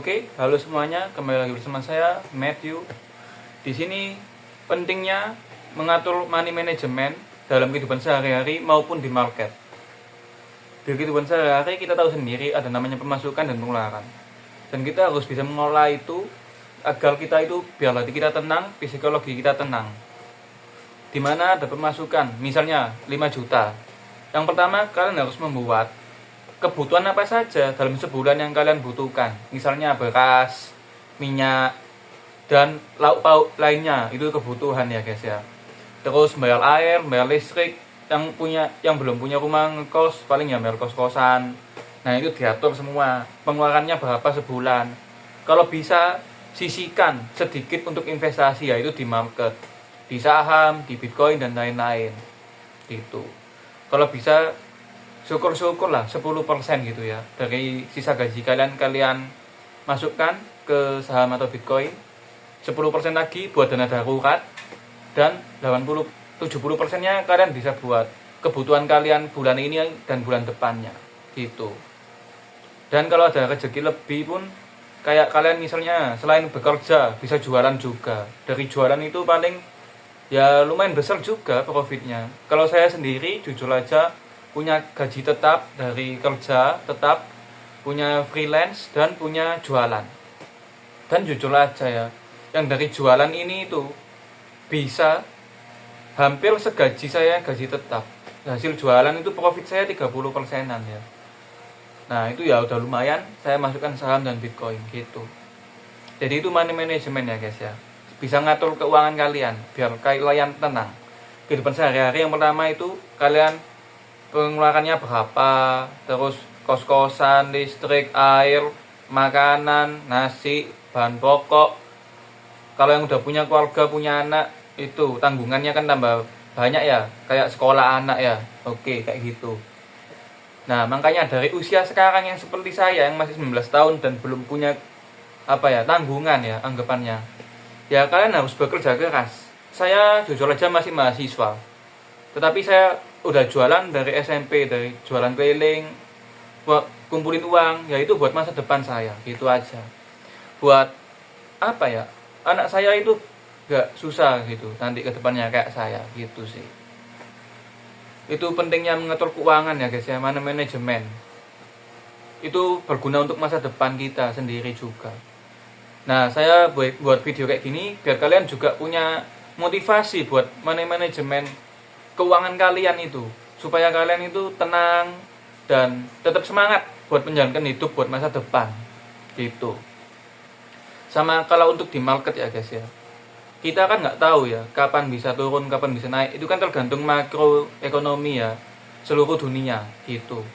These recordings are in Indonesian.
Oke, halo semuanya, kembali lagi bersama saya Matthew. Di sini pentingnya mengatur money management dalam kehidupan sehari-hari maupun di market. Di kehidupan sehari-hari kita tahu sendiri ada namanya pemasukan dan pengeluaran. Dan kita harus bisa mengolah itu agar kita itu biar hati kita tenang, psikologi kita tenang. Di mana ada pemasukan, misalnya 5 juta. Yang pertama, kalian harus membuat kebutuhan apa saja dalam sebulan yang kalian butuhkan, misalnya beras, minyak, dan lauk pauk lainnya. Itu kebutuhan ya guys ya. Terus bayar air, bayar listrik. Yang belum punya rumah ngekos paling ya bayar kos-kosan. Nah itu diatur semua, pengeluarannya berapa sebulan. Kalau bisa sisihkan sedikit untuk investasi, yaitu di market, di saham, di bitcoin dan lain-lain gitu. Kalau bisa syukur-syukur lah 10% gitu ya dari sisa gaji kalian masukkan ke saham atau bitcoin. 10% lagi buat dana darurat, dan 70%-nya kalian bisa buat kebutuhan kalian bulan ini dan bulan depannya gitu. Dan kalau ada rezeki lebih pun, kayak kalian misalnya selain bekerja bisa jualan juga. Dari jualan itu paling ya lumayan besar juga profitnya. Kalau saya sendiri jujur aja punya gaji tetap dari kerja tetap, punya freelance, dan punya jualan. Dan jujur aja ya, yang dari jualan ini itu bisa hampir segaji saya gaji tetap. Hasil jualan itu profit saya 30%-an ya. Nah itu ya udah lumayan, saya masukkan saham dan bitcoin gitu. Jadi itu money management ya guys ya. Bisa ngatur keuangan kalian biar kalian tenang. Kehidupan sehari-hari yang pertama itu kalian pengeluarannya berapa, terus kos-kosan, listrik, air, makanan, nasi, bahan pokok. Kalau yang udah punya keluarga, punya anak, itu tanggungannya kan tambah banyak ya, kayak sekolah anak ya. Oke, kayak gitu. Nah, makanya dari usia sekarang yang seperti saya yang masih 19 tahun dan belum punya tanggungan ya anggapannya. Ya kalian harus bekerja keras. Saya jujur aja masih mahasiswa. Tetapi saya udah jualan dari SMP, dari jualan keliling, buat kumpulin uang, yaitu buat masa depan saya, gitu aja. Buat anak saya itu gak susah gitu, nanti ke depannya kayak saya, gitu sih. Itu pentingnya mengatur keuangan ya guys ya, money management. Itu berguna untuk masa depan kita sendiri juga. Nah, saya buat video kayak gini biar kalian juga punya motivasi buat money management keuangan kalian itu, supaya kalian itu tenang dan tetap semangat buat menjalankan hidup buat masa depan gitu. Sama kalau untuk di market ya guys ya, kita kan nggak tahu ya kapan bisa turun, kapan bisa naik. Itu kan tergantung makroekonomi ya seluruh dunia gitu.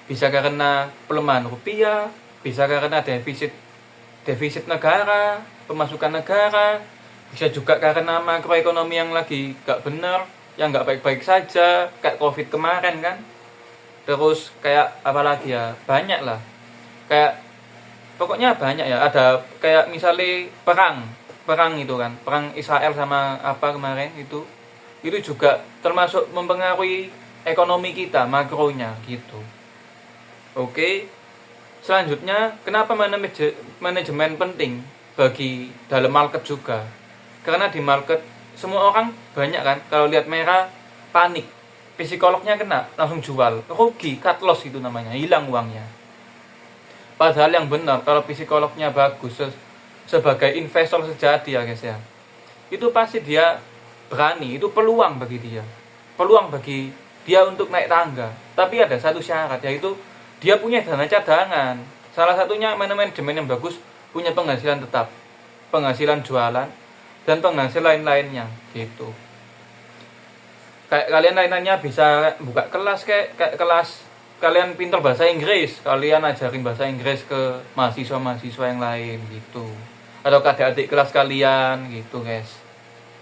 Bisa karena pelemahan rupiah, bisa karena defisit negara, pemasukan negara, bisa juga karena makroekonomi yang lagi gak bener, yang nggak baik-baik saja, kayak COVID kemarin kan. Terus kayak apalagi ya, banyak lah, kayak pokoknya banyak ya. Ada kayak misalnya perang itu kan, perang Israel sama apa kemarin itu juga termasuk mempengaruhi ekonomi kita, makronya gitu. Oke, selanjutnya kenapa manajemen penting bagi dalam market juga? Karena di market semua orang banyak kan, kalau lihat merah panik, psikolognya kena, langsung jual, rugi, cut loss itu namanya, hilang uangnya. Padahal yang benar kalau psikolognya bagus sebagai investor sejati ya guys ya, itu pasti dia berani, itu peluang bagi dia untuk naik tangga. Tapi ada satu syarat, yaitu dia punya dana cadangan. Salah satunya manajemen yang bagus, punya penghasilan tetap, penghasilan jualan, dan penghasilan lain-lainnya gitu. Kayak kalian lain-lainnya bisa buka kelas, kayak kelas kalian pintar bahasa Inggris, kalian ajarin bahasa Inggris ke mahasiswa-mahasiswa yang lain gitu, atau ke adik-adik kelas kalian gitu guys.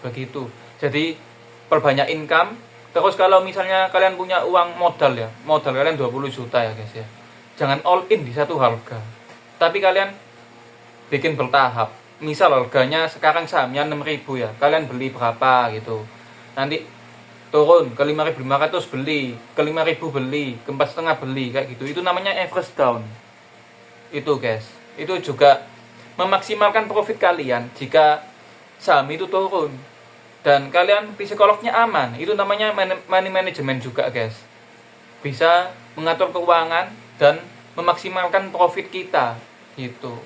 Begitu. Jadi perbanyak income. Terus kalau misalnya kalian punya uang modal kalian 20 juta ya guys ya, jangan all in di satu harga, tapi kalian bikin bertahap. Misal harganya sekarang sahamnya 6.000 ya, kalian beli berapa gitu, nanti turun ke 5.500 beli, ke 5.000 beli, ke 4.5 beli, kayak gitu. Itu namanya average down itu guys. itu juga memaksimalkan profit kalian jika saham itu turun dan kalian psikolognya aman. Itu namanya money management juga, guys. Bisa mengatur keuangan dan memaksimalkan profit kita gitu.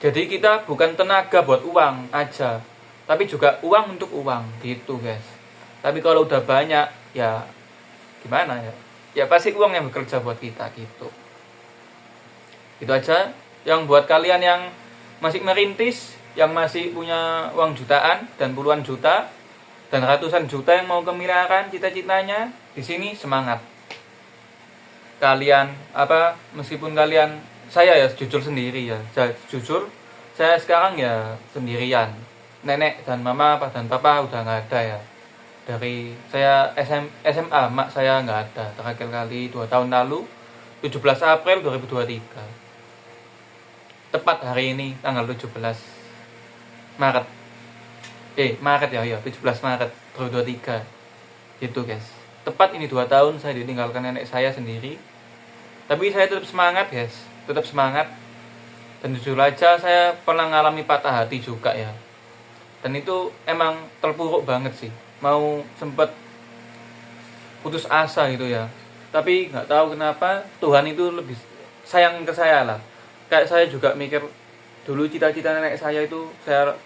Jadi kita bukan tenaga buat uang aja, tapi juga uang untuk uang gitu, guys. Tapi kalau udah banyak ya gimana ya? Ya pasti uang yang bekerja buat kita gitu. Itu aja yang buat kalian yang masih merintis, yang masih punya uang jutaan dan puluhan juta dan ratusan juta yang mau ke miliaran cita-citanya, di sini semangat. Kalian meskipun kalian, saya ya jujur sendiri ya, jujur saya sekarang ya sendirian. Nenek dan mama dan papa udah nggak ada ya. Dari saya SMA mak saya nggak ada terakhir kali 2 tahun lalu, 17 April 2023. Tepat hari ini tanggal 17 Maret. Maret ya, 17 Maret 2023. Gitu, guys. Tepat ini 2 tahun saya ditinggalkan nenek saya sendiri. Tapi saya tetap semangat, guys. Tetap semangat. Dan jujur aja saya pernah ngalami patah hati juga ya. Dan itu emang terpuruk banget sih. Mau sempet putus asa gitu ya. Tapi nggak tahu kenapa Tuhan itu lebih sayang ke saya lah. Kayak saya juga mikir dulu cita-cita nenek saya itu saya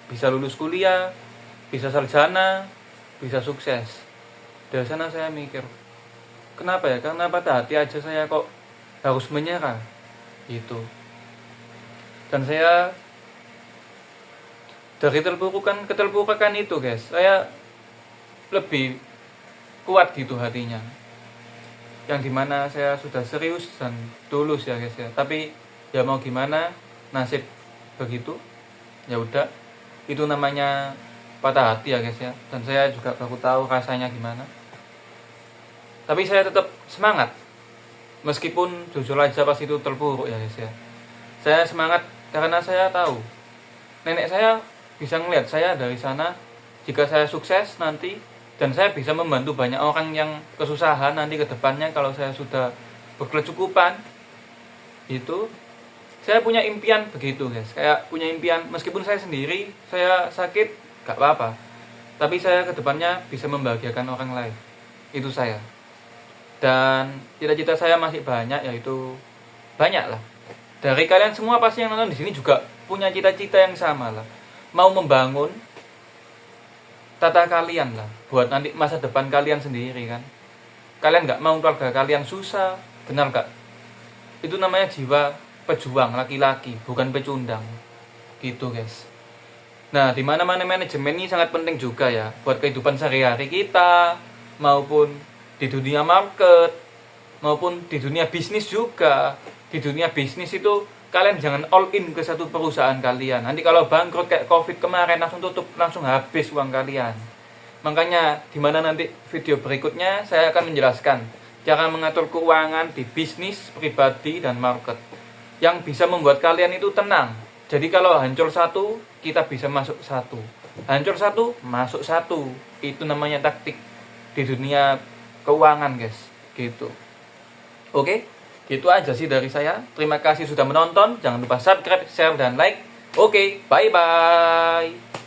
bisa lulus kuliah, bisa sarjana, bisa sukses. Dari sana saya mikir, kenapa ya? Karena patah hati aja saya kok harus menyerah gitu. Dan saya dari keterpurukan itu, guys, saya lebih kuat gitu hatinya. Yang dimana saya sudah serius dan tulus ya, guys ya. Tapi ya mau gimana, nasib begitu. Ya udah, itu namanya patah hati ya, guys ya. Dan saya juga baru tahu rasanya gimana. Tapi saya tetap semangat. Meskipun jujur aja pas itu terpuruk ya, guys ya. Saya semangat karena saya tahu nenek saya bisa ngelihat saya dari sana. Jika saya sukses nanti dan saya bisa membantu banyak orang yang kesusahan nanti ke depannya kalau saya sudah berkecukupan, itu saya punya impian begitu, guys. Kayak punya impian meskipun saya sendiri, saya sakit gak apa-apa, tapi saya ke depannya bisa membahagiakan orang lain. Itu saya. Dan cita-cita saya masih banyak, yaitu banyak lah. Dari kalian semua pasti yang nonton di sini juga punya cita-cita yang sama lah. Mau membangun tata kalian lah buat nanti masa depan kalian sendiri kan. Kalian nggak mau keluarga kalian susah, benar nggak? Itu namanya jiwa pejuang laki-laki, bukan pecundang. Gitu, guys. Nah, di mana-mana manajemen ini sangat penting juga ya buat kehidupan sehari-hari kita, maupun di dunia market, maupun di dunia bisnis juga. Di dunia bisnis itu kalian jangan all in ke satu perusahaan kalian. Nanti kalau bangkrut kayak Covid kemarin langsung tutup, langsung habis uang kalian. Makanya di mana nanti video berikutnya saya akan menjelaskan cara mengatur keuangan di bisnis pribadi dan market yang bisa membuat kalian itu tenang. Jadi kalau hancur satu, kita bisa masuk satu. Hancur satu, masuk satu. Itu namanya taktik di dunia keuangan, guys. Gitu. Oke, gitu aja sih dari saya. Terima kasih sudah menonton. Jangan lupa subscribe, share, dan like. Oke, bye-bye.